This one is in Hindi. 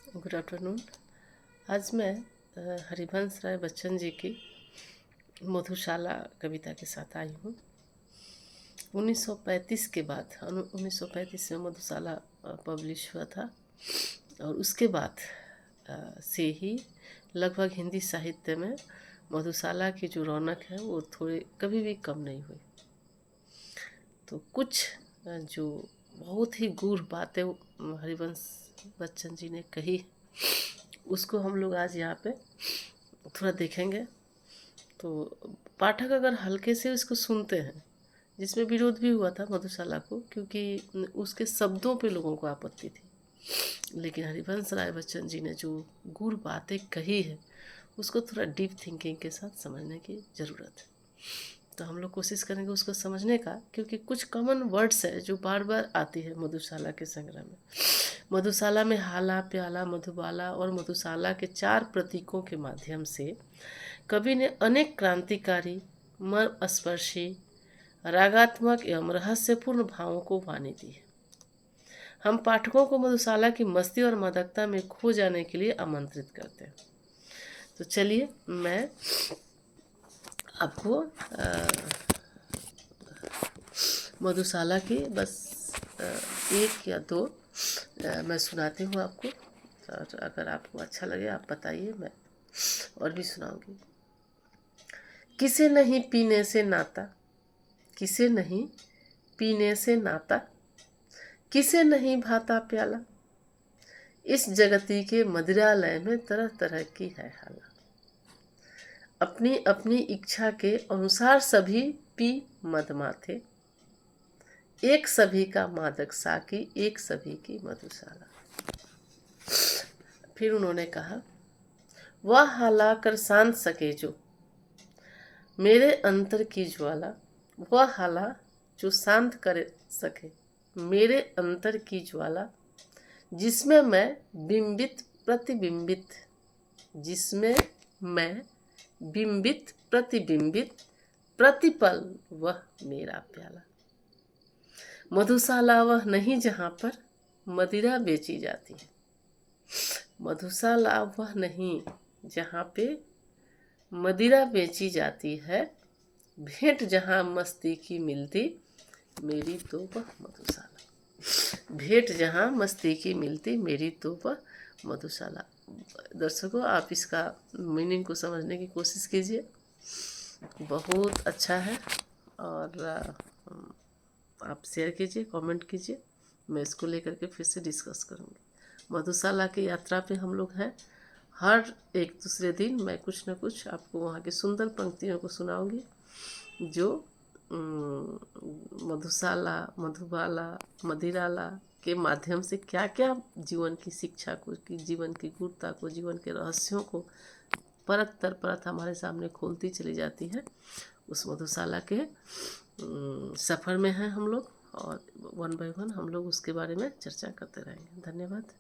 Good afternoon. आज मैं हरिवंश राय बच्चन जी की मधुशाला कविता के साथ आई हूँ। 1935 के बाद 1935 में मधुशाला पब्लिश हुआ था और उसके बाद से ही लगभग हिंदी साहित्य में मधुशाला की जो रौनक है वो थोड़ी कभी भी कम नहीं हुई। तो कुछ जो बहुत ही गूढ़ बातें हरिवंश बच्चन जी ने कही, उसको हम लोग आज यहाँ पे थोड़ा देखेंगे। तो पाठक अगर हल्के से इसको सुनते हैं, जिसमें विरोध भी हुआ था मधुशाला को, क्योंकि उसके शब्दों पे लोगों को आपत्ति थी, लेकिन हरिवंश राय बच्चन जी ने जो गूढ़ बातें कही है उसको थोड़ा डीप थिंकिंग के साथ समझने की ज़रूरत है। तो हम लोग कोशिश करेंगे उसको समझने का, क्योंकि कुछ कॉमन वर्ड्स है जो बार बार आती है मधुशाला के संग्रह में। मधुशाला में हाला, प्याला, मधुबाला और मधुशाला के 4 प्रतीकों के माध्यम से कवि ने अनेक क्रांतिकारी, मर्मस्पर्शी, रागात्मक एवं रहस्यपूर्ण भावों को वाणी दी है। हम पाठकों को मधुशाला की मस्ती और मादकता में खो जाने के लिए आमंत्रित करते हैं। तो चलिए मैं आपको मधुशाला की बस 1 या 2 मैं सुनाती हूँ आपको, और अगर आपको अच्छा लगे आप बताइए, मैं और भी सुनाऊंगी। किसे नहीं पीने से नाता, किसे नहीं पीने से नाता, किसे नहीं भाता प्याला, इस जगती के मदिरालय में तरह तरह की है हाला। अपनी अपनी इच्छा के अनुसार सभी पी मदमाथे, एक सभी का मादक साकी, एक सभी की मधुशाला। फिर उन्होंने कहा, वह हाला कर शांत सके जो मेरे अंतर की ज्वाला, वह हाला जो शांत कर सके मेरे अंतर की ज्वाला, जिसमें मैं बिंबित प्रतिबिंबित, जिसमें मैं बिंबित प्रतिबिंबित, प्रतिपल वह मेरा प्याला। मधुशाला वह नहीं जहाँ पर मदिरा बेची जाती है, मधुशाला वह नहीं जहाँ पे मदिरा बेची जाती है, भेंट जहाँ मस्ती की मिलती मेरी तो वह मधुशाला। भेंट जहाँ मस्ती की मिलती मेरी तो वह मधुशाला। दर्शकों, आप इसका मीनिंग को समझने की कोशिश कीजिए, बहुत अच्छा है, और आप शेयर कीजिए, कमेंट कीजिए, मैं इसको लेकर के फिर से डिस्कस करूँगी। मधुशाला की यात्रा पे हम लोग हैं। हर एक दूसरे दिन मैं कुछ न कुछ आपको वहाँ की सुंदर पंक्तियों को सुनाऊंगी, जो मधुशाला, मधुबाला, मदिराला के माध्यम से क्या क्या जीवन की शिक्षा को, की जीवन की गूढ़ता को, जीवन के रहस्यों को परत दर परत हमारे सामने खोलती चली जाती है। उस मधुशाला के सफ़र में हैं हम लोग, और 1 बाय 1 हम लोग उसके बारे में चर्चा करते रहेंगे। धन्यवाद।